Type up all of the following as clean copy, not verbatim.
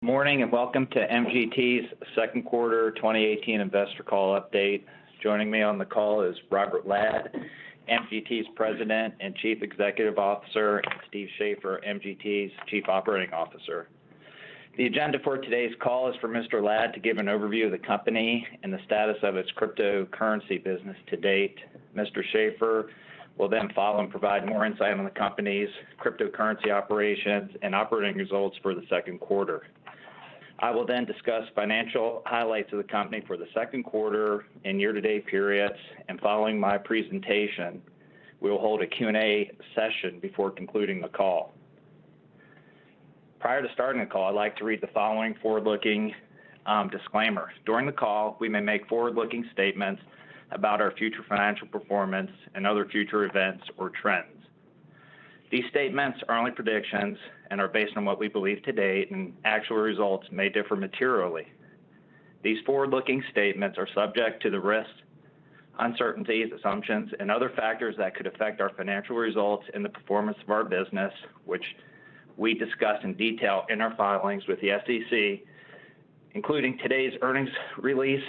Morning and welcome to MGT's second quarter 2018 investor call update. Joining me on the call is Robert Ladd, MGT's President and Chief Executive Officer, and Steve Schaeffer, MGT's Chief Operating Officer. The agenda for today's call is for Mr. Ladd to give an overview of the company and the status of its cryptocurrency business to date. Mr. Schaeffer will then follow and provide more insight on the company's cryptocurrency operations and operating results for the second quarter. I will then discuss financial highlights of the company for the second quarter and year-to-date periods, and following my presentation, we will hold a Q&A session before concluding the call. Prior to starting the call, I'd like to read the following forward-looking disclaimer. During the call, we may make forward-looking statements about our future financial performance and other future events or trends. These statements are only predictions and are based on what we believe to date, and actual results may differ materially. These forward-looking statements are subject to the risks, uncertainties, assumptions, and other factors that could affect our financial results and the performance of our business, which we discuss in detail in our filings with the SEC, including today's earnings release,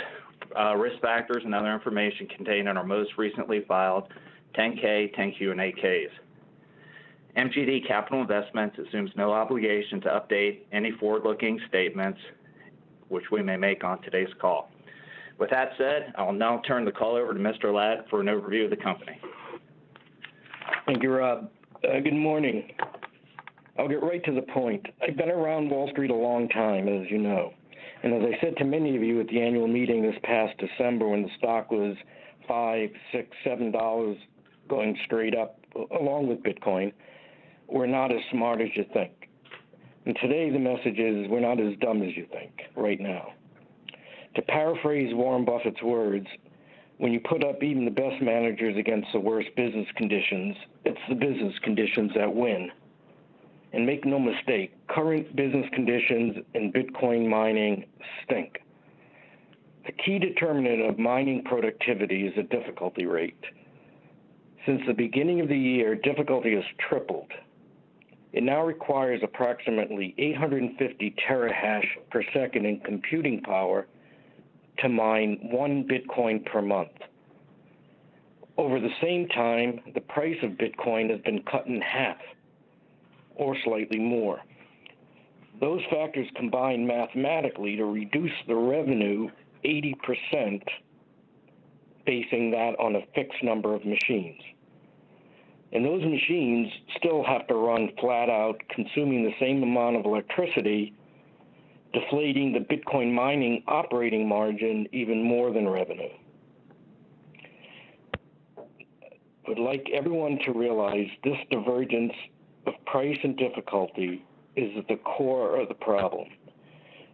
risk factors, and other information contained in our most recently filed 10-K, 10-Q, and 8-Ks. MGT Capital Investments assumes no obligation to update any forward-looking statements which we may make on today's call. With that said, I will now turn the call over to Mr. Ladd for an overview of the company. Thank you, Rob. Good morning. I'll get right to the point. I've been around Wall Street a long time, as you know. And as I said to many of you at the annual meeting this past December when the stock was $5, $6, $7 going straight up along with Bitcoin, we're not as smart as you think. And today the message is we're not as dumb as you think right now. To paraphrase Warren Buffett's words, when you put up even the best managers against the worst business conditions, it's the business conditions that win. And make no mistake, current business conditions in Bitcoin mining stink. The key determinant of mining productivity is the difficulty rate. Since the beginning of the year, difficulty has tripled. It now requires approximately 850 terahash per second in computing power to mine 1 Bitcoin per month. Over the same time, the price of Bitcoin has been cut in half, or slightly more. Those factors combine mathematically to reduce the revenue 80%, basing that on a fixed number of machines. And those machines still have to run flat out, consuming the same amount of electricity, deflating the Bitcoin mining operating margin even more than revenue. I would like everyone to realize this divergence of price and difficulty is at the core of the problem.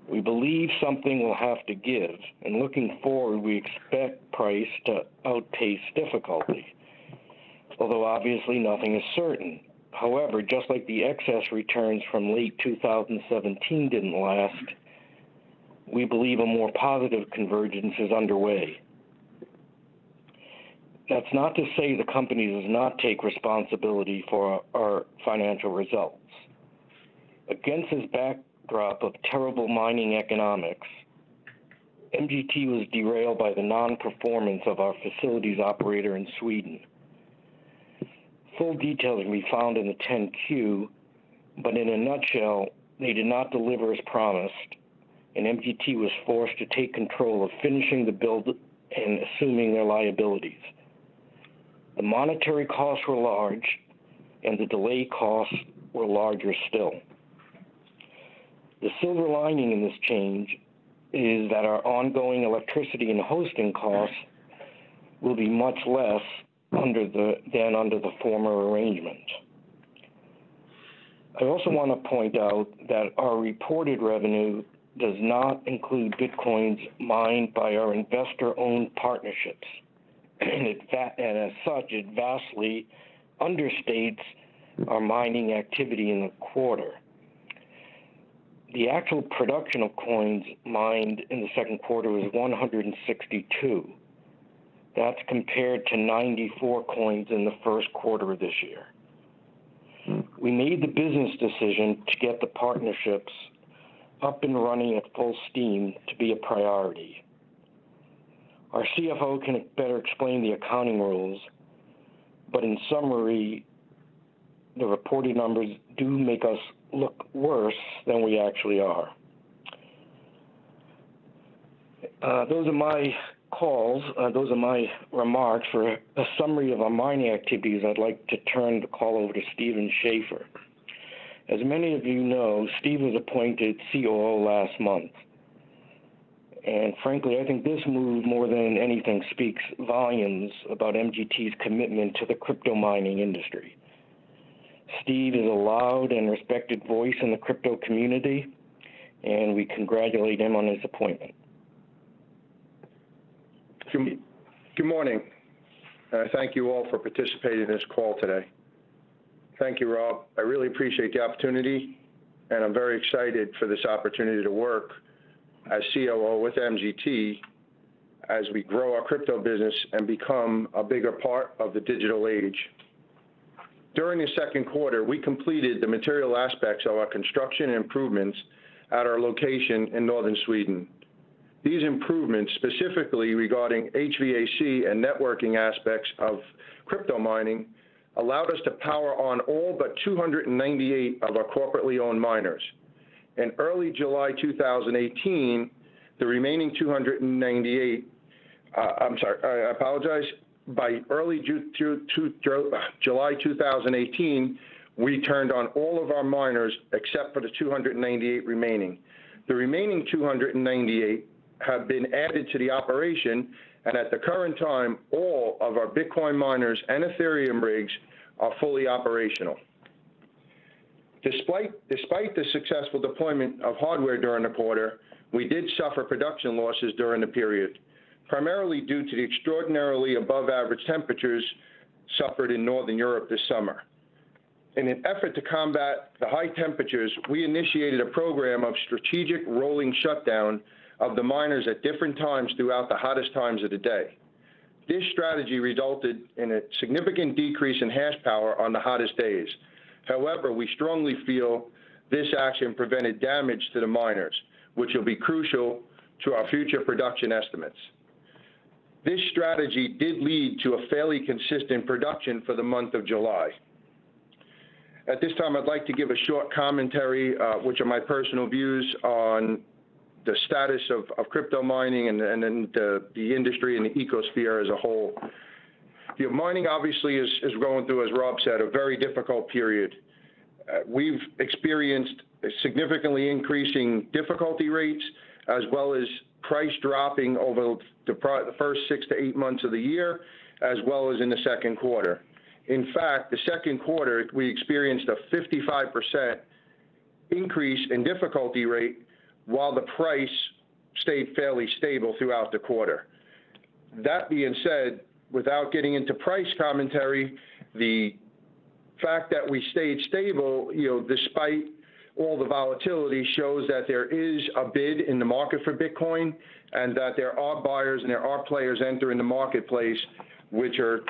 We believe something will have to give, and looking forward, we expect price to outpace difficulty. Although obviously nothing is certain. However, just like the excess returns from late 2017 didn't last, we believe a more positive convergence is underway. That's not to say the company does not take responsibility for our financial results. Against this backdrop of terrible mining economics, MGT was derailed by the non-performance of our facilities operator in Sweden. Full details can be found in the 10-Q, but in a nutshell, they did not deliver as promised, and MGT was forced to take control of finishing the build and assuming their liabilities. The monetary costs were large, and the delay costs were larger still. The silver lining in this change is that our ongoing electricity and hosting costs will be much less than under the former arrangement. I also want to point out that our reported revenue does not include Bitcoins mined by our investor-owned partnerships, and as such, it vastly understates our mining activity in the quarter. The actual production of coins mined in the second quarter was 162. That's compared to 94 coins in the first quarter of this year. We made the business decision to get the partnerships up and running at full steam to be a priority. Our CFO can better explain the accounting rules, but in summary, the reported numbers do make us look worse than we actually are. Those are my those are my remarks. For a summary of our mining activities, I'd like to turn the call over to Stephen Schaeffer. As many of you know, Steve was appointed COO last month. And frankly, I think this move more than anything speaks volumes about MGT's commitment to the crypto mining industry. Steve is a loud and respected voice in the crypto community, and we congratulate him on his appointment. Good morning. Thank you all for participating in this call today. Thank you, Rob. I really appreciate the opportunity, and I'm very excited for this opportunity to work as COO with MGT as we grow our crypto business and become a bigger part of the digital age. During the second quarter, we completed the material aspects of our construction and improvements at our location in northern Sweden. These improvements, specifically regarding HVAC and networking aspects of crypto mining, allowed us to power on all but 298 of our corporately owned miners. In early July 2018, the remaining 298, by early July 2018, we turned on all of our miners except for the 298 remaining. The remaining 298 have been added to the operation, and at the current time, all of our Bitcoin miners and Ethereum rigs are fully operational. Despite the successful deployment of hardware during the quarter, we did suffer production losses during the period, primarily due to the extraordinarily above average temperatures suffered in Northern Europe this summer. In an effort to combat the high temperatures, we initiated a program of strategic rolling shutdown of the miners at different times throughout the hottest times of the day. This strategy resulted in a significant decrease in hash power on the hottest days. However, we strongly feel this action prevented damage to the miners, which will be crucial to our future production estimates. This strategy did lead to a fairly consistent production for the month of July. At this time, I'd like to give a short commentary, which are my personal views on the status of crypto mining and then the industry and the ecosphere as a whole. Mining obviously is going through, as Rob said, a very difficult period. We've experienced significantly increasing difficulty rates as well as price dropping over the first 6 to 8 months of the year, as well as in the second quarter. In fact, the second quarter, we experienced a 55% increase in difficulty rate while the price stayed fairly stable throughout the quarter. That being said, without getting into price commentary, the fact that we stayed stable, despite all the volatility, shows that there is a bid in the market for Bitcoin and that there are buyers and there are players entering the marketplace which are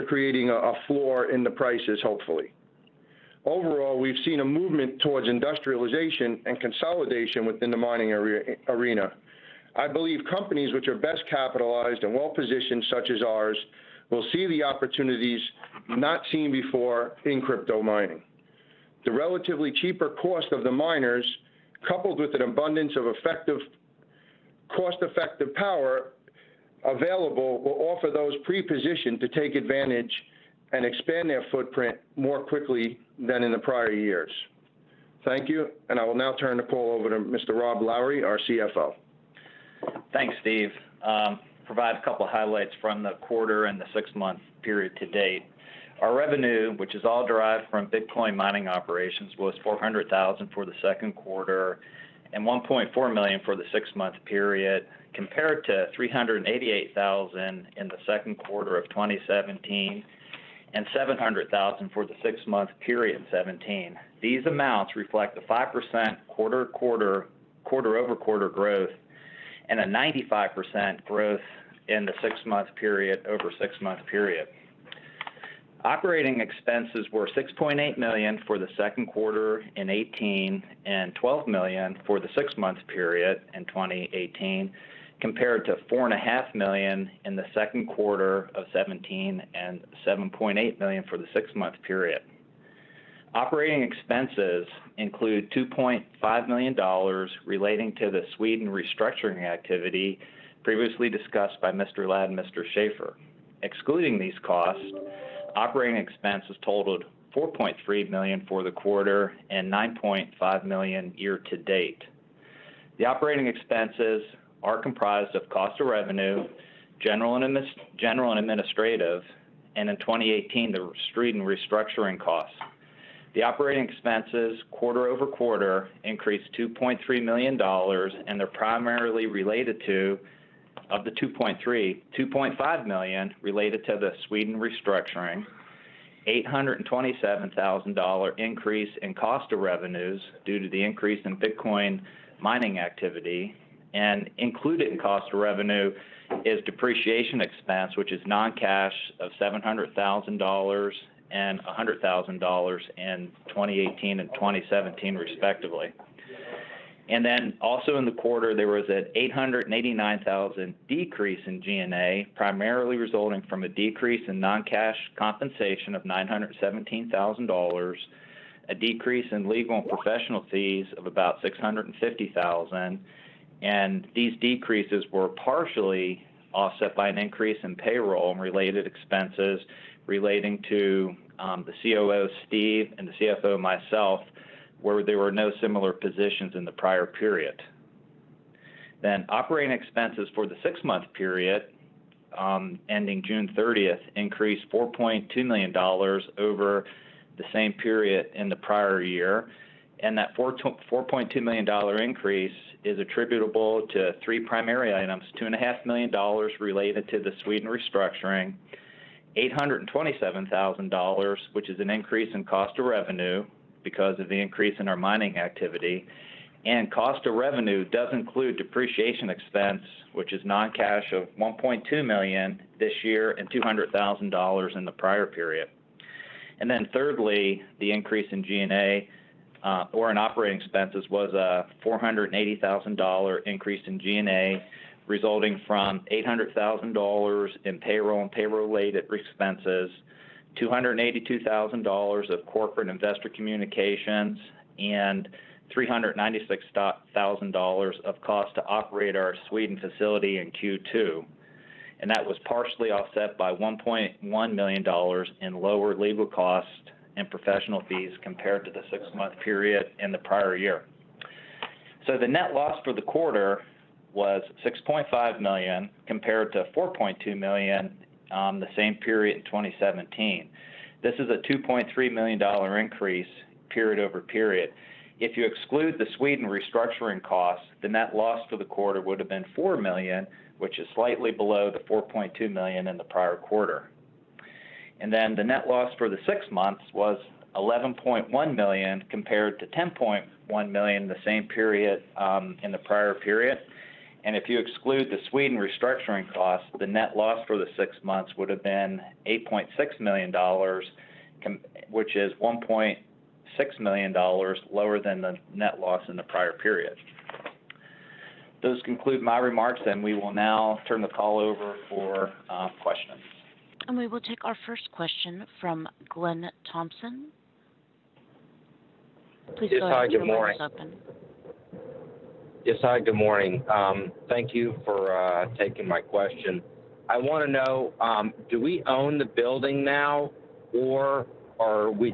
creating a floor in the prices, hopefully. Overall, we've seen a movement towards industrialization and consolidation within the mining arena. I believe companies which are best capitalized and well-positioned, such as ours, will see the opportunities not seen before in crypto mining. The relatively cheaper cost of the miners, coupled with an abundance of cost-effective power available, will offer those pre-positioned to take advantage and expand their footprint more quickly than in the prior years. Thank you, and I will now turn the call over to Mr. Rob Lowrey, our CFO. Thanks, Steve. Provide a couple of highlights from the quarter and the 6-month period to date. Our revenue, which is all derived from Bitcoin mining operations, was $400,000 for the second quarter and $1.4 million for the 6-month period, compared to $388,000 in the second quarter of 2017 and $700,000 for the 6-month period 17. These amounts reflect a 5% quarter-over-quarter growth and a 95% growth in the 6-month period over 6-month period. Operating expenses were $6.8 million for the second quarter in 2018 and $12 million for the 6-month period in 2018, compared to $4.5 million in the second quarter of 2017 and $7.8 million for the 6-month period. Operating expenses include $2.5 million relating to the Sweden restructuring activity previously discussed by Mr. Ladd and Mr. Schaeffer. Excluding these costs, operating expenses totaled $4.3 million for the quarter and $9.5 million year to date. The operating expenses are comprised of cost of revenue, general and administrative, and in 2018, the Sweden restructuring costs. The operating expenses quarter over quarter increased $2.3 million, and they're primarily related to, of the $2.5 million related to the Sweden restructuring, $827,000 increase in cost of revenues due to the increase in Bitcoin mining activity, and included in cost of revenue is depreciation expense, which is non-cash of $700,000 and $100,000 in 2018 and 2017, respectively. And then also in the quarter, there was an $889,000 decrease in G&A, primarily resulting from a decrease in non-cash compensation of $917,000, a decrease in legal and professional fees of about $650,000, and these decreases were partially offset by an increase in payroll and related expenses relating to the COO, Steve, and the CFO, myself, where there were no similar positions in the prior period. Then operating expenses for the 6-month period ending June 30th increased $4.2 million over the same period in the prior year, and that $4.2 million increase is attributable to 3 primary items: $2.5 million related to the Sweden restructuring, $827,000, which is an increase in cost of revenue because of the increase in our mining activity, and cost of revenue does include depreciation expense, which is non-cash of $1.2 million this year and $200,000 in the prior period. And then thirdly, the increase in G&A or in operating expenses was a $480,000 increase in G&A, resulting from $800,000 in payroll and payroll-related expenses, $282,000 of corporate investor communications, and $396,000 of cost to operate our Sweden facility in Q2. And that was partially offset by $1.1 million in lower legal costs and professional fees compared to the 6-month period in the prior year. So the net loss for the quarter was $6.5 million compared to $4.2 million the same period in 2017. This is a $2.3 million increase period over period. If you exclude the Sweden restructuring costs, the net loss for the quarter would have been $4 million, which is slightly below the $4.2 million in the prior quarter. And then the net loss for the 6 months was $11.1 million compared to $10.1 million the same period in the prior period. And if you exclude the Sweden restructuring costs, the net loss for the 6 months would have been $8.6 million, which is $1.6 million lower than the net loss in the prior period. Those conclude my remarks, and we will now turn the call over for questions. And we will take our first question from Glenn Thompson. Please go ahead. Good morning. Yes, hi, good morning. Thank you for taking my question. I want to know, do we own the building now, or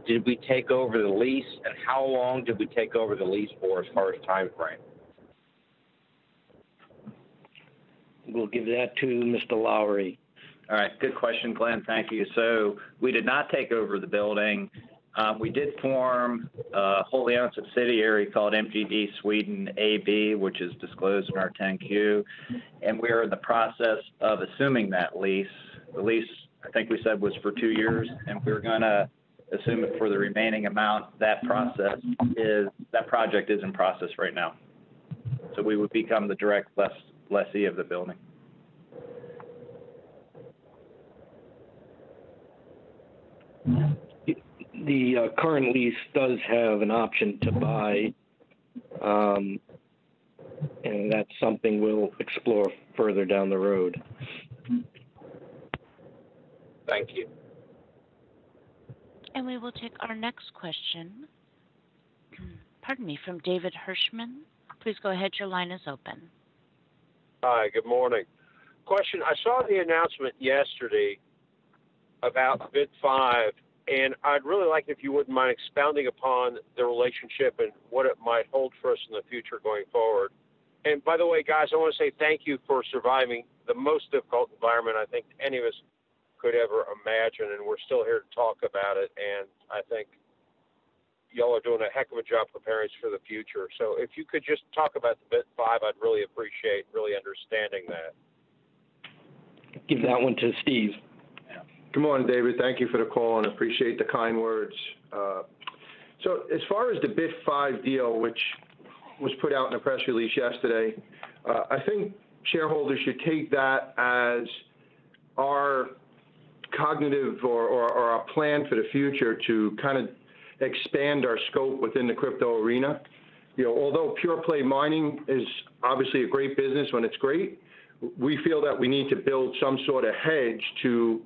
did we take over the lease, and how long did we take over the lease for as far as time frame? We'll give that to Mr. Lowrey. All right, good question, Glenn. Thank you. So we did not take over the building. We did form a wholly owned subsidiary called MGD Sweden AB, which is disclosed in our 10Q, and we're in the process of assuming that lease. The lease, I think we said, was for 2 years, and we're going to assume it for the remaining amount. That project is in process right now. So we would become the direct lessee of the building. the current lease does have an option to buy, and that's something we'll explore further down the road. Thank you. And we will take our next question, from David Hirschman. Please go ahead. Your line is open. Hi, good morning. Question, I saw the announcement yesterday about Bit 5, and I'd really like if you wouldn't mind expounding upon the relationship and what it might hold for us in the future going forward. And by the way, guys, I want to say thank you for surviving the most difficult environment I think any of us could ever imagine, and we're still here to talk about it, and I think y'all are doing a heck of a job preparing us for the future. So if you could just talk about the Bit 5, I'd really appreciate really understanding that. Give that one to Steve. Good morning, David. Thank you for the call and appreciate the kind words. So as far as the Bit 5 deal, which was put out in a press release yesterday, I think shareholders should take that as our cognitive or our plan for the future to kind of expand our scope within the crypto arena. You know, although pure play mining is obviously a great business when it's great, we feel that we need to build some sort of hedge to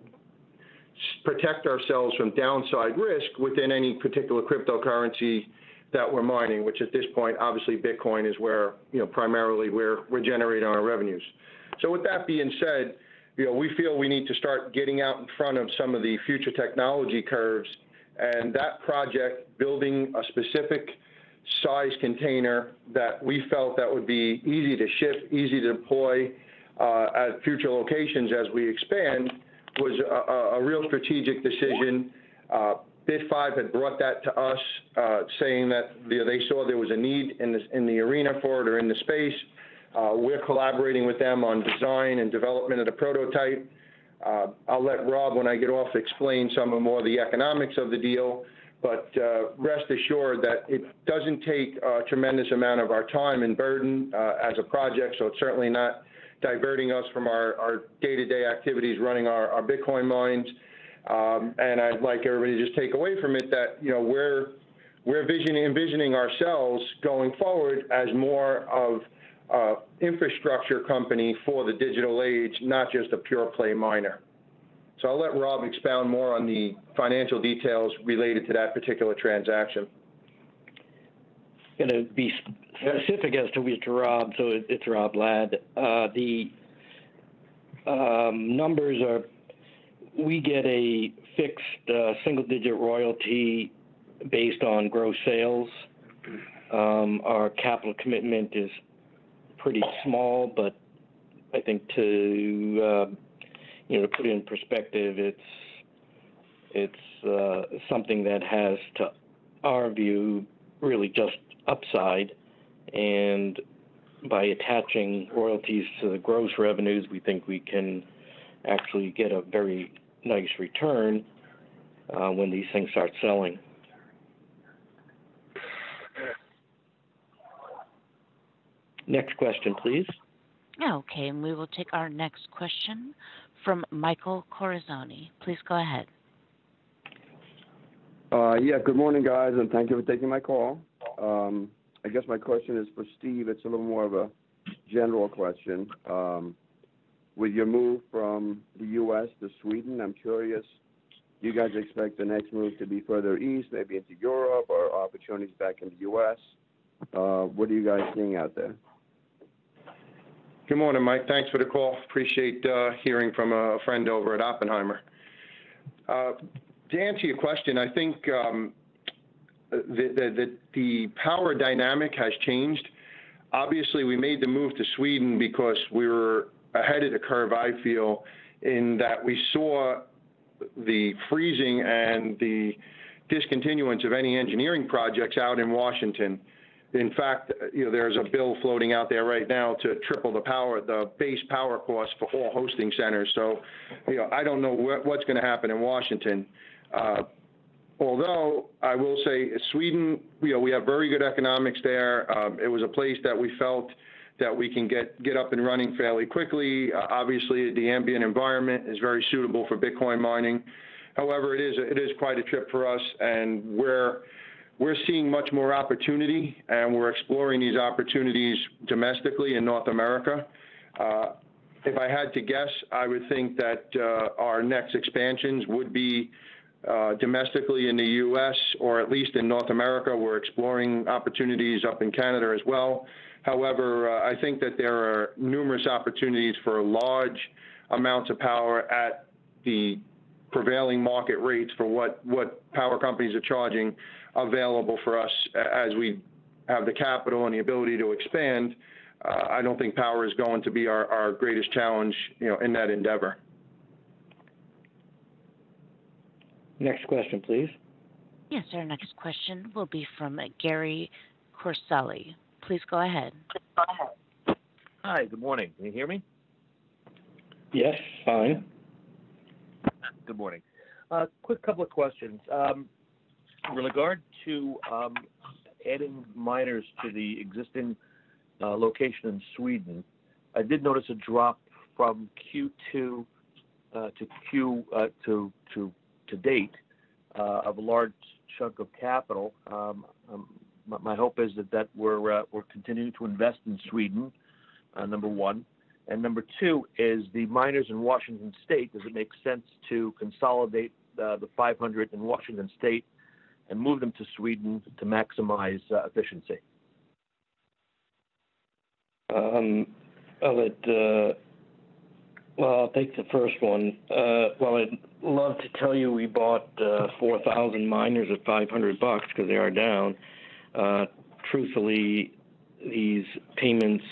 protect ourselves from downside risk within any particular cryptocurrency that we're mining, which at this point, obviously Bitcoin is where, you know, primarily we're generating our revenues. So with that being said, you know, we feel we need to start getting out in front of some of the future technology curves, and that project, building a specific size container that we felt that would be easy to ship, easy to deploy at future locations as we expand, was a real strategic decision. Bit 5 had brought that to us, saying that they saw there was a need in the arena for it or in the space. We're collaborating with them on design and development of the prototype. I'll let Rob, when I get off, explain some of more of the economics of the deal, but rest assured that it doesn't take a tremendous amount of our time and burden as a project, so it's certainly not diverting us from our day-to-day activities running our Bitcoin mines. And I'd like everybody to just take away from it that, you know, we're envisioning ourselves going forward as more of infrastructure company for the digital age, not just a pure play miner. So I'll let Rob expound more on the financial details related to that particular transaction. Going to be specific as to which Rob, so it's Rob Ladd. The numbers are, we get a fixed single-digit royalty based on gross sales. Our capital commitment is pretty small, but I think to put it in perspective, it's something that has, to our view, really just upside, and by attaching royalties to the gross revenues, we think we can actually get a very nice return when these things start selling. Next question, please. Okay, and we will take our next question from Michael Corazzoni. Please go ahead. Good morning, guys, and thank you for taking my call. I guess my question is for Steve. It's a little more of a general question. With your move from the U.S. to Sweden, I'm curious, do you guys expect the next move to be further east, maybe into Europe, or opportunities back in the U.S.? What are you guys seeing out there? Good morning, Mike. Thanks for the call. Appreciate hearing from a friend over at Oppenheimer. To answer your question, I think the power dynamic has changed. Obviously, we made the move to Sweden because we were ahead of the curve, I feel, in that we saw the freezing and the discontinuance of any engineering projects out in Washington. In fact, there's a bill floating out there right now to triple the base power cost for all hosting centers. So, I don't know what's going to happen in Washington. Although I will say Sweden, we have very good economics there. It was a place that we felt that we can get up and running fairly quickly. Obviously, the ambient environment is very suitable for Bitcoin mining. However, it is quite a trip for us, and we're seeing much more opportunity, and we're exploring these opportunities domestically in North America. If I had to guess, I would think that our next expansions would be domestically in the U.S. or at least in North America. We're exploring opportunities up in Canada as well. However, I think that there are numerous opportunities for large amounts of power at the prevailing market rates for what power companies are charging available for us as we have the capital and the ability to expand. I don't think power is going to be our greatest challenge, in that endeavor. Next question, please. Yes, our next question will be from Gary Corselli. Please go ahead. Hi, good morning. Can you hear me? Yes, fine. Good morning. Quick couple of questions. In regard to adding miners to the existing location in Sweden, I did notice a drop from Q2 to date of a large chunk of capital. My hope is that we're continuing to invest in Sweden, number one. And number two is the miners in Washington State. Does it make sense to consolidate the 500 in Washington State and move them to Sweden to maximize efficiency? I'll take the first one. I'd love to tell you we bought 4,000 miners at $500 because they are down. Truthfully, these payments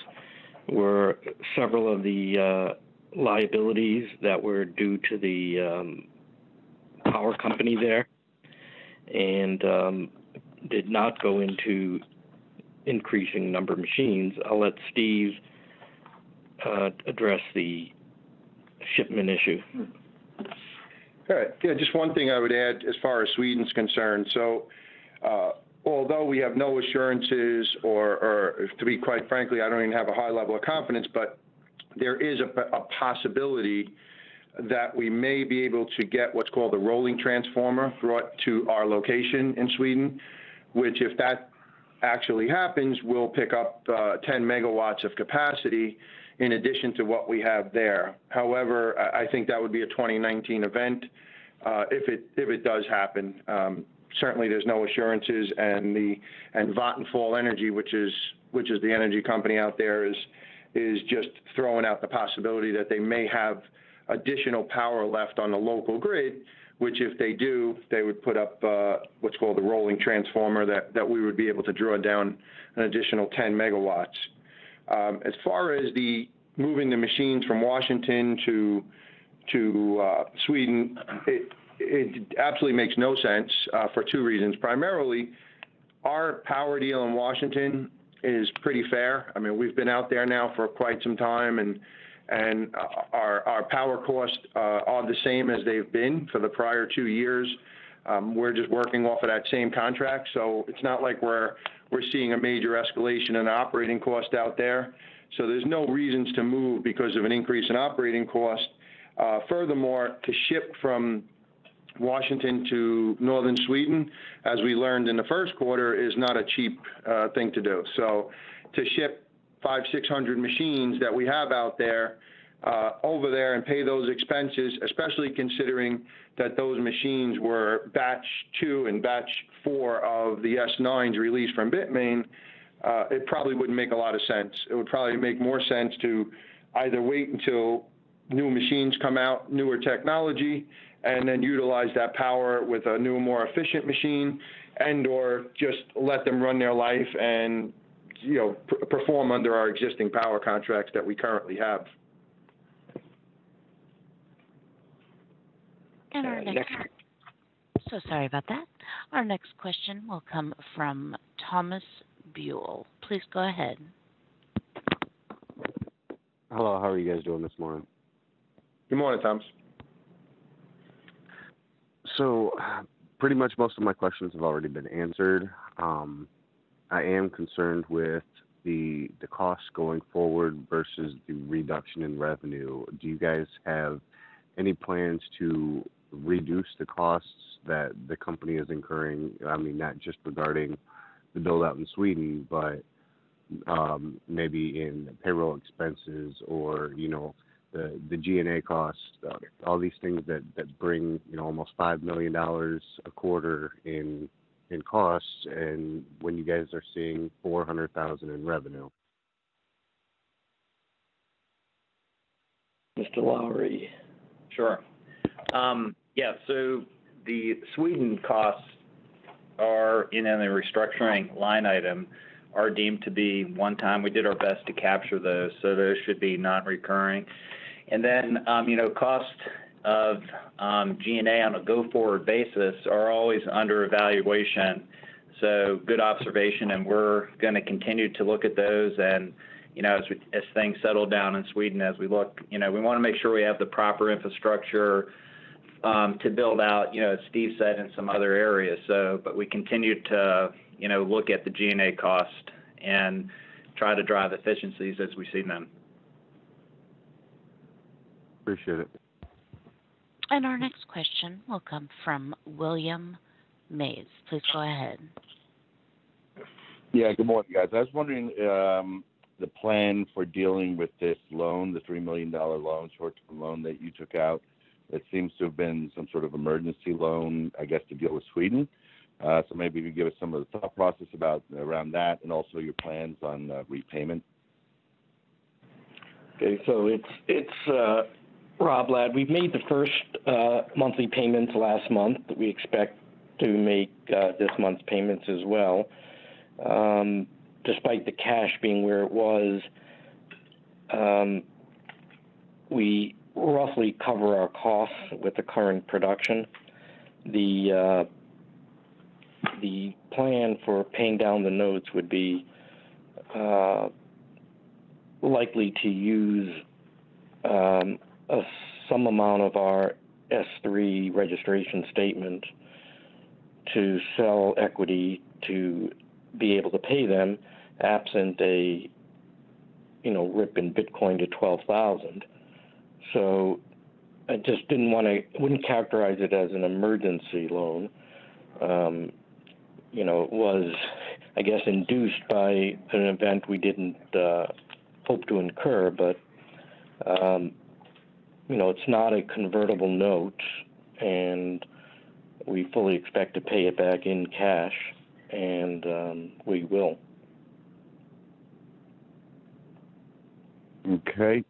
were several of the liabilities that were due to the power company there, and did not go into increasing number of machines. I'll let Steve address the shipment issue. All right. Yeah, just one thing I would add as far as Sweden's concerned. So, although we have no assurances, or to be quite frankly, I don't even have a high level of confidence, but there is a possibility that we may be able to get what's called a rolling transformer brought to our location in Sweden, which, if that actually happens, will pick up 10 megawatts of capacity in addition to what we have there. However, I think that would be a 2019 event if it does happen. Certainly, there's no assurances, and Vattenfall Energy, which is the energy company out there, is just throwing out the possibility that they may have additional power left on the local grid, which, if they do, they would put up what's called a rolling transformer that we would be able to draw down an additional 10 megawatts. As far as moving the machines from Washington to Sweden, it absolutely makes no sense for two reasons. Primarily, our power deal in Washington is pretty fair. I mean, we've been out there now for quite some time, and our power costs are the same as they've been for the prior 2 years. We're just working off of that same contract, so it's not like we're seeing a major escalation in operating cost out there. So there's no reasons to move because of an increase in operating cost. Furthermore, to ship from Washington to northern Sweden, as we learned in the first quarter, is not a cheap thing to do. So to ship 500-600 machines that we have out there over there and pay those expenses, especially considering that those machines were batch 2 and batch 4 of the S9s released from Bitmain, it probably wouldn't make a lot of sense. It would probably make more sense to either wait until new machines come out, newer technology, and then utilize that power with a new, more efficient machine, and/or just let them run their life and perform under our existing power contracts that we currently have. And our next, so sorry about that. Our next question will come from Thomas Buell. Please go ahead. Hello, how are you guys doing this morning? Good morning, Thomas. So, pretty much most of my questions have already been answered. I am concerned with the costs going forward versus the reduction in revenue. Do you guys have any plans to reduce the costs that the company is incurring? I mean, not just regarding the build out in Sweden, but maybe in payroll expenses or, the G&A costs, all these things that bring, almost $5 million a quarter in costs, and when you guys are seeing $400,000 in revenue. Mr. Lowrey. Sure. So the Sweden costs are in the restructuring line item are deemed to be one time. We did our best to capture those, so those should be non-recurring. And then, cost of G&A on a go-forward basis are always under evaluation. So good observation, and we're going to continue to look at those. And, as things settle down in Sweden, as we look, we want to make sure we have the proper infrastructure to build out, as Steve said, in some other areas. So, but we continue to, look at the G&A cost and try to drive efficiencies as we see them. Appreciate it. And our next question will come from William Mays. Please go ahead. Yeah, good morning, guys. I was wondering the plan for dealing with this loan, the $3 million loan, short-term loan that you took out. It seems to have been some sort of emergency loan, I guess, to deal with Sweden. So maybe you could give us some of the thought process around that, and also your plans on repayment. Okay, so it's Rob Ladd. We've made the first monthly payments last month. We expect to make this month's payments as well. Despite the cash being where it was, we roughly cover our costs with the current production. The plan for paying down the notes would be likely to use some amount of our S3 registration statement to sell equity to be able to pay them, absent a rip in Bitcoin to 12,000. So I just wouldn't characterize it as an emergency loan. It was, I guess, induced by an event we didn't hope to incur, but it's not a convertible note, and we fully expect to pay it back in cash, and we will. Okay.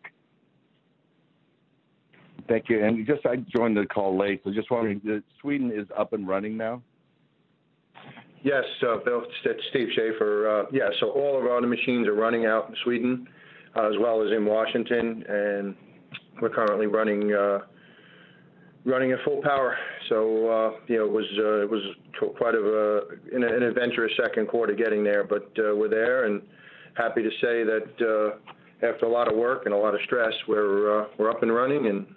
Thank you. And I joined the call late, so just wondering, Sweden is up and running now? Yes, Bill, it's Steve Schaeffer. So all of our other machines are running out in Sweden, as well as in Washington, and we're currently running at full power. So it was quite an adventurous second quarter getting there, but we're there, and happy to say that after a lot of work and a lot of stress, we're up and running, and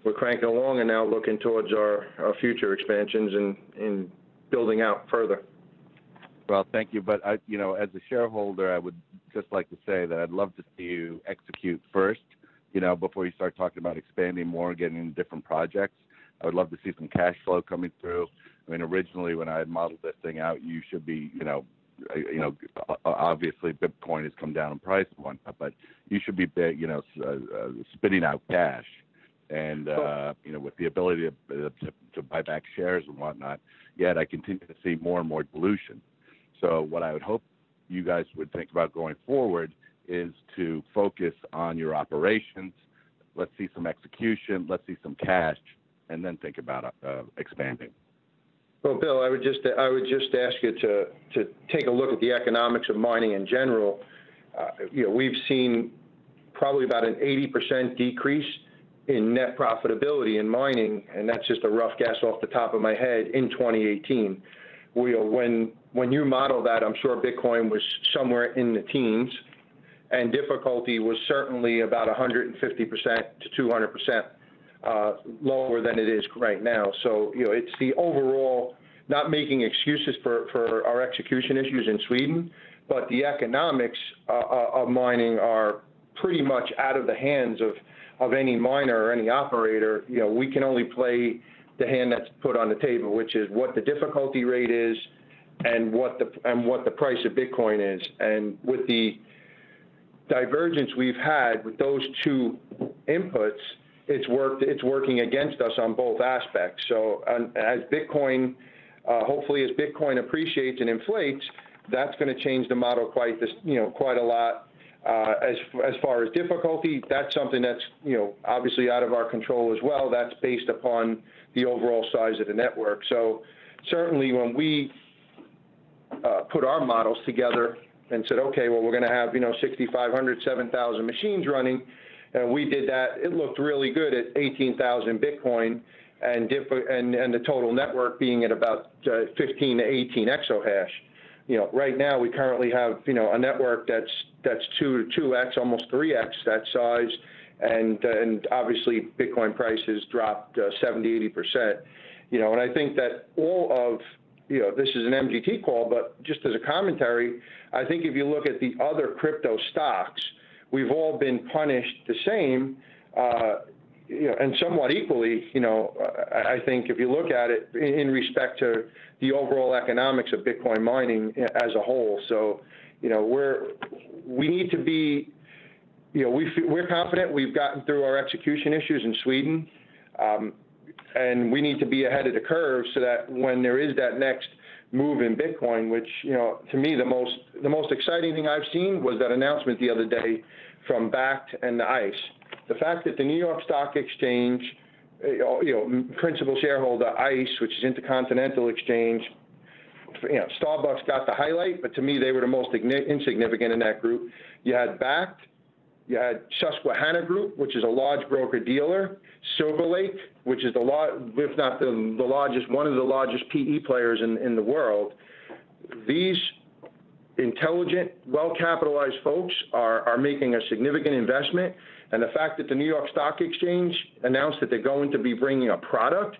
we're cranking along, and now looking towards our future expansions and building out further. Well, thank you. But as a shareholder, I would just like to say that I'd love to see you execute first, before you start talking about expanding more, getting into different projects. I would love to see some cash flow coming through. I mean, originally when I had modeled this thing out, you should be, obviously Bitcoin has come down in price and whatnot, but you should be, spitting out cash. And, with the ability to buy back shares and whatnot, yet I continue to see more and more dilution. So what I would hope you guys would think about going forward is to focus on your operations. Let's see some execution. Let's see some cash, and then think about expanding. Well, Bill, I would just ask you to take a look at the economics of mining in general. We've seen probably about an 80% decrease in net profitability in mining, and that's just a rough guess off the top of my head, in 2018. When you model that, I'm sure Bitcoin was somewhere in the teens, and difficulty was certainly about 150% to 200% lower than it is right now. So, it's the overall, not making excuses for our execution issues in Sweden, but the economics of mining are pretty much out of the hands of any miner or any operator. We can only play the hand that's put on the table, which is what the difficulty rate is and what the price of Bitcoin is. And with the divergence we've had with those two inputs, it's working against us on both aspects. So as Bitcoin, hopefully as Bitcoin appreciates and inflates, that's going to change the model quite a lot. As far as difficulty, that's something that's obviously out of our control as well. That's based upon the overall size of the network. So certainly when we put our models together and said, okay, well, we're going to have 6,500, 7,000 machines running, and we did that. It looked really good at 18,000 Bitcoin, and the total network being at about 15 to 18 exahash. Right now we currently have a network that's 2x, almost 3x that size, and obviously Bitcoin prices dropped 70, 80%. And I think that all of this is an MGT call, but just as a commentary, I think if you look at the other crypto stocks, we've all been punished the same, and somewhat equally, I think if you look at it in respect to the overall economics of Bitcoin mining as a whole. So, we need to be, we're confident we've gotten through our execution issues in Sweden, and we need to be ahead of the curve so that when there is that next move in Bitcoin, which, to me, the most exciting thing I've seen was that announcement the other day from BACT and the ICE. The fact that the New York Stock Exchange, principal shareholder ICE, which is Intercontinental Exchange, Starbucks got the highlight, but to me they were the most insignificant in that group. You had BACT, you had Susquehanna Group, which is a large broker-dealer, Silver Lake, which is if not the largest, one of the largest PE players in the world. These intelligent, well-capitalized folks are making a significant investment, and the fact that the New York Stock Exchange announced that they're going to be bringing a product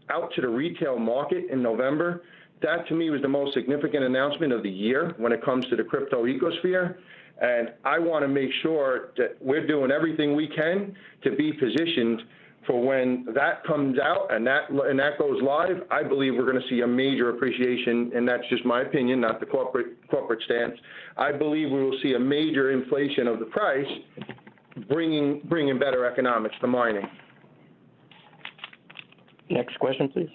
out to the retail market in November, that to me was the most significant announcement of the year when it comes to the crypto ecosphere. And I want to make sure that we're doing everything we can to be positioned for when that comes out and that goes live. I believe we're going to see a major appreciation, and that's just my opinion, not the corporate stance. I believe we will see a major inflation of the price, bringing better economics to mining. Next question, please.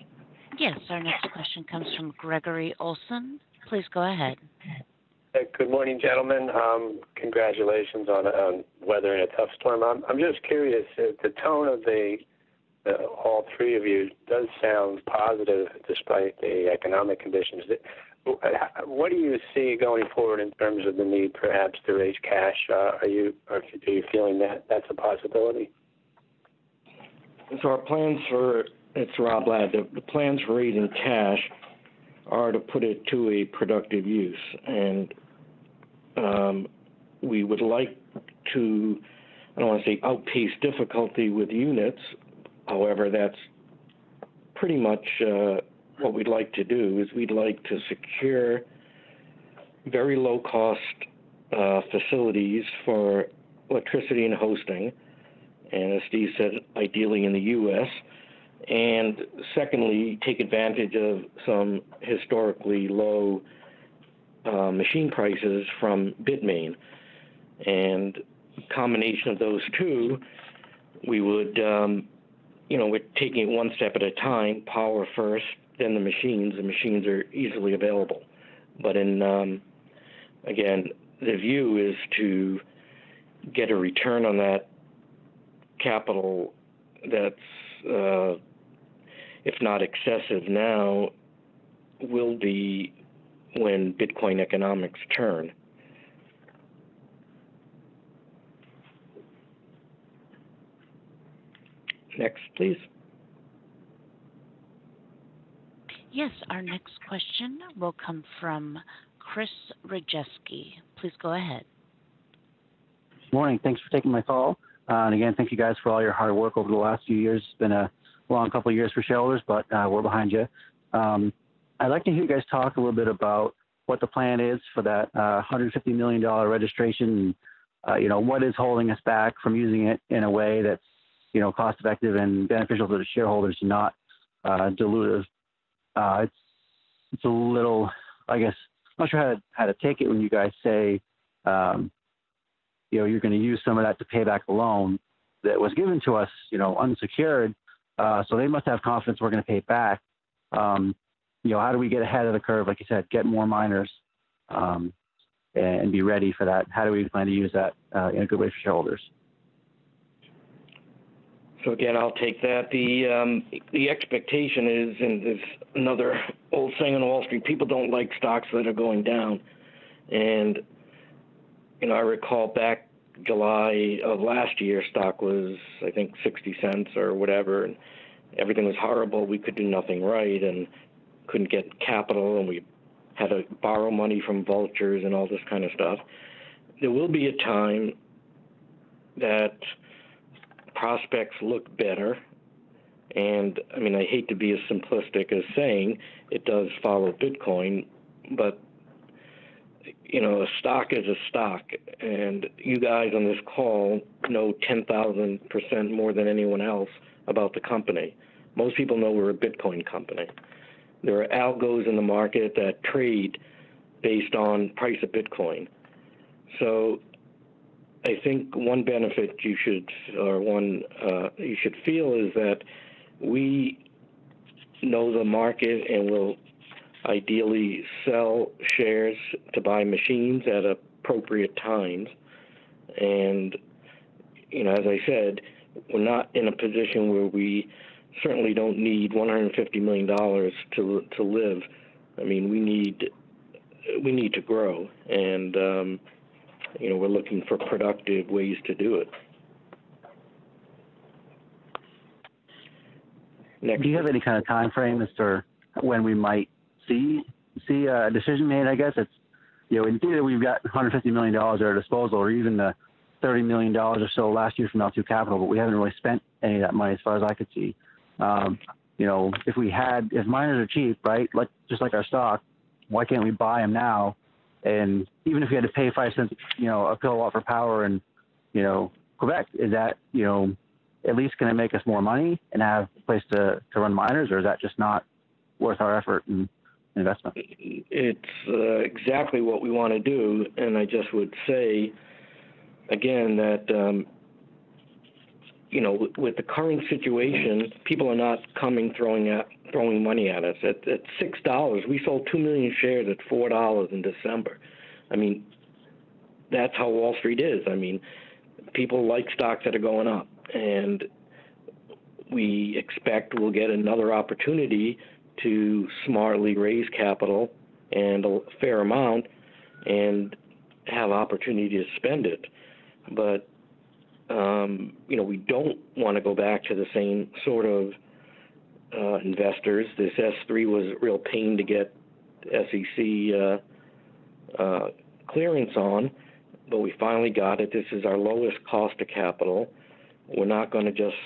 Yes, our next question comes from Gregory Olson. Please go ahead. Good morning, gentlemen. Congratulations on weathering a tough storm. I'm just curious, the tone of all three of you does sound positive despite the economic conditions. What do you see going forward in terms of the need perhaps to raise cash? Are you feeling that that's a possibility? So our plans it's Rob Ladd, the plans for raising cash are to put it to a productive use. And we would like to, I don't want to say outpace difficulty with units. However, that's pretty much what we'd like to do is we'd like to secure very low cost facilities for electricity and hosting. And as Steve said, ideally in the U.S., and secondly, take advantage of some historically low machine prices from Bitmain. And combination of those two, we would, we're taking it one step at a time, power first, then the machines. The machines are easily available. But again, the view is to get a return on that capital that's if not excessive now, will be when Bitcoin economics turn. Next, please. Yes, our next question will come from Chris Rajeski. Please go ahead. Morning. Thanks for taking my call. And again, thank you guys for all your hard work over the last few years. It's been a long couple of years for shareholders, but we're behind you. I'd like to hear you guys talk a little bit about what the plan is for that $150 million registration. What is holding us back from using it in a way that's, cost effective and beneficial to the shareholders, not dilutive. It's a little, I guess, I'm not sure how to take it when you guys say, you're going to use some of that to pay back the loan that was given to us, unsecured. So they must have confidence we're going to pay it back. How do we get ahead of the curve, like you said, get more miners and be ready for that? How do we plan to use that in a good way for shareholders? So again, I'll take that. The expectation is, and there's another old saying on Wall Street, people don't like stocks that are going down. And, I recall back July of last year, stock was, I think, 60 cents or whatever, and everything was horrible. We could do nothing right and couldn't get capital, and we had to borrow money from vultures and all this kind of stuff. There will be a time that prospects look better, and I hate to be as simplistic as saying it does follow Bitcoin, but a stock is a stock, and you guys on this call know 10,000% more than anyone else about the company. Most people know we're a Bitcoin company. There are algos in the market that trade based on price of Bitcoin. So I think one benefit you should feel is that we know the market and will ideally sell shares to buy machines at appropriate times. And, as I said, we're not in a position where we certainly don't need $150 million to live. We need to grow, and we're looking for productive ways to do it. Next. Do you have any kind of time frame as to when we might see a decision made? I guess it's, in theory we've got $150 million at our disposal, or even the $30 million or so last year from L2 Capital, but we haven't really spent any of that money as far as I could see. If miners are cheap, right, just like our stock, why can't we buy them now? And even if we had to pay 5 cents, a kilowatt for power in, Quebec, is that, at least going to make us more money and have a place to run miners, or is that just not worth our effort and investment? It's exactly what we want to do, and I just would say, again, that, with the current situation, people are not throwing money at us. At $6, we sold 2 million shares at $4 in December. That's how Wall Street is. People like stocks that are going up, and we expect we'll get another opportunity to smartly raise capital and a fair amount and have opportunity to spend it. But we don't want to go back to the same sort of investors. This S3 was a real pain to get SEC clearance on, but we finally got it. This is our lowest cost of capital. We're not going to just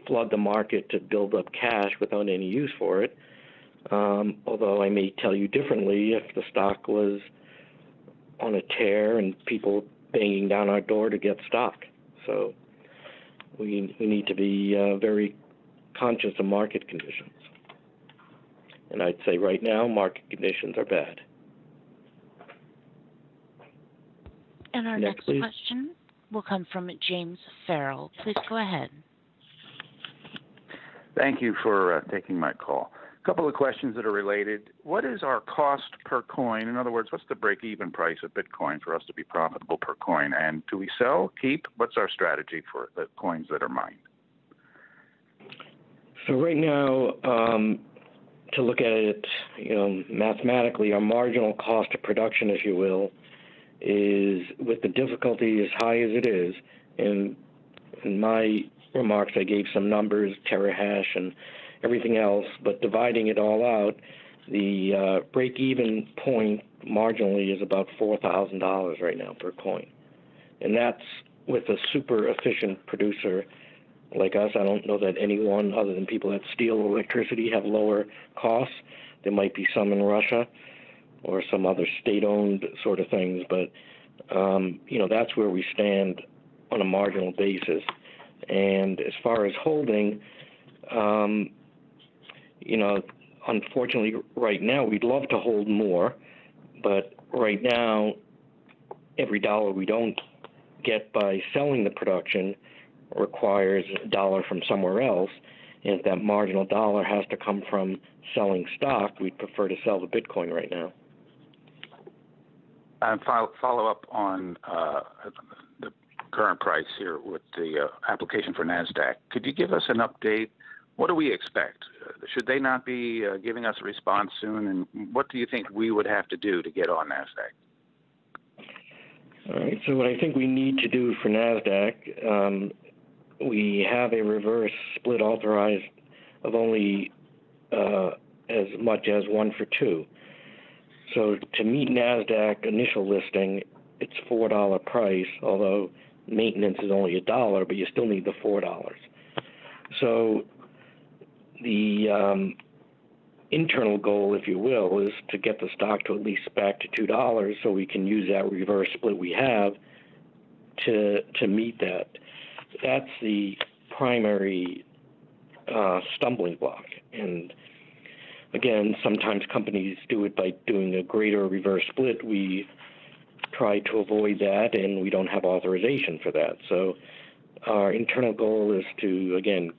flood the market to build up cash without any use for it, although I may tell you differently if the stock was on a tear and people banging down our door to get stock. So we need to be very conscious of market conditions. And I'd say right now, market conditions are bad. And our next question will come from James Farrell. Please go ahead. Thank you for taking my call. A couple of questions that are related. What is our cost per coin? In other words, what's the break-even price of Bitcoin for us to be profitable per coin? And do we sell, keep? What's our strategy for the coins that are mined? So right now, to look at it, mathematically, our marginal cost of production, if you will, is, with the difficulty as high as it is, and in my remarks I gave some numbers, terahash and everything else, but dividing it all out, the break-even point marginally is about $4,000 right now per coin. And that's with a super efficient producer like us. I don't know that anyone other than people that steal electricity have lower costs. There might be some in Russia or some other state-owned sort of things, but that's where we stand on a marginal basis. And as far as holding, Unfortunately, right now, we'd love to hold more, but right now, every dollar we don't get by selling the production requires a dollar from somewhere else. And if that marginal dollar has to come from selling stock, we'd prefer to sell the Bitcoin right now. And follow up on the current price here with the application for NASDAQ. Could you give us an update? What do we expect? Should they not be giving us a response soon? And what do you think we would have to do to get on NASDAQ? All right, so what I think we need to do for NASDAQ, we have a reverse split authorized of only as much as 1 for 2. So to meet NASDAQ initial listing, it's $4 price, although maintenance is only $1, but you still need the $4. So the internal goal, if you will, is to get the stock to at least back to $2 so we can use that reverse split we have to meet that. That's the primary stumbling block. And again, sometimes companies do it by doing a greater reverse split. We try to avoid that, and we don't have authorization for that. So our internal goal is to, again,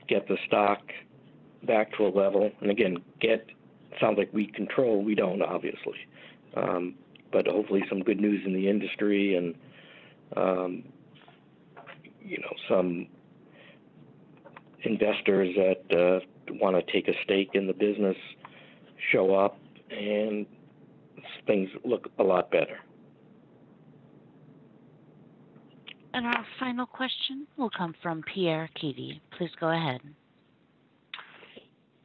get the stock back to a level. And again, sounds like we control. We don't, obviously. But hopefully some good news in the industry and, some investors that want to take a stake in the business show up and things look a lot better. And our final question will come from Pierre Keedy. Please go ahead.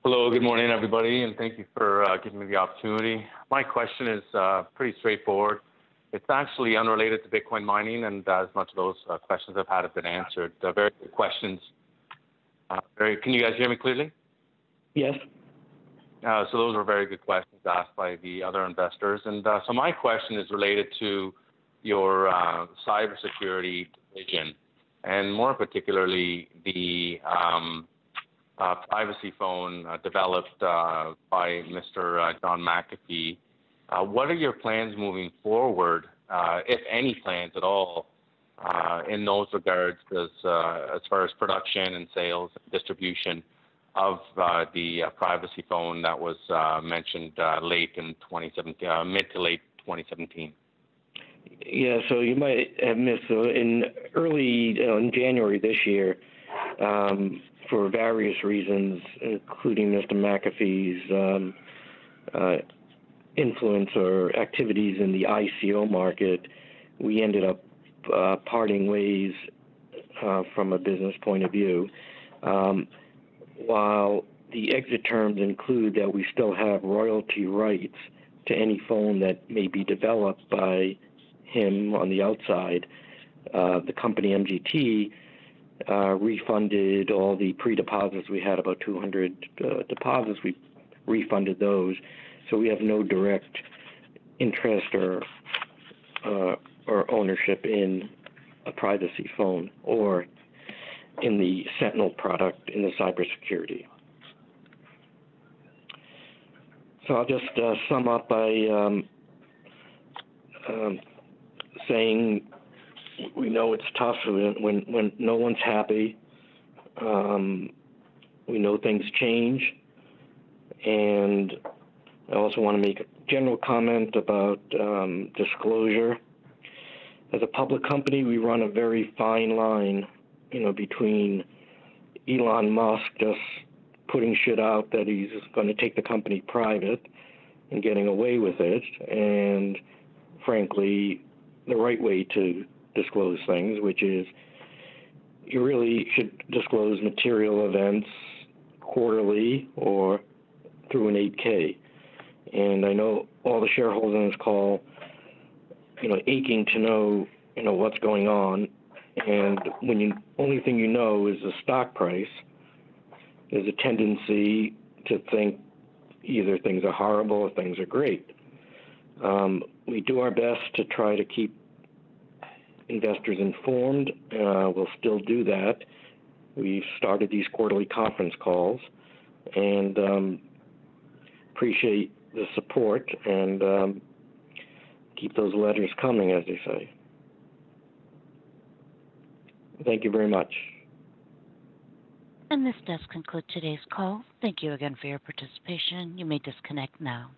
Hello, good morning, everybody, and thank you for giving me the opportunity. My question is pretty straightforward. It's actually unrelated to Bitcoin mining, and as much of those questions I've had have been answered. Very good questions. Can you guys hear me clearly? Yes. So those were very good questions asked by the other investors. And so my question is related to your cybersecurity division, and more particularly the privacy phone developed by Mr. John McAfee. What are your plans moving forward, if any plans at all, in those regards as far as production and sales and distribution of the privacy phone that was mentioned late in 2017, mid to late 2017? Yeah, so you might have missed. So in January this year, for various reasons, including Mr. McAfee's influence or activities in the ICO market, we ended up parting ways from a business point of view. While the exit terms include that we still have royalty rights to any phone that may be developed by him on the outside, the company MGT refunded all the pre-deposits. We had about 200 deposits. We refunded those. So we have no direct interest or ownership in a privacy phone or in the Sentinel product in the cybersecurity. So I'll just sum up by saying we know it's tough when no one's happy. We know things change, and I also want to make a general comment about disclosure. As a public company, we run a very fine line, between Elon Musk just putting shit out that he's going to take the company private and getting away with it, and frankly, the right way to disclose things, which is you really should disclose material events quarterly or through an 8K. And I know all the shareholders on this call, aching to know, what's going on. And when only thing you know is the stock price, there's a tendency to think either things are horrible or things are great. We do our best to try to keep investors informed. We'll still do that. we started these quarterly conference calls, and appreciate the support, and keep those letters coming, as they say. Thank you very much. And this does conclude today's call. Thank you again for your participation. You may disconnect now.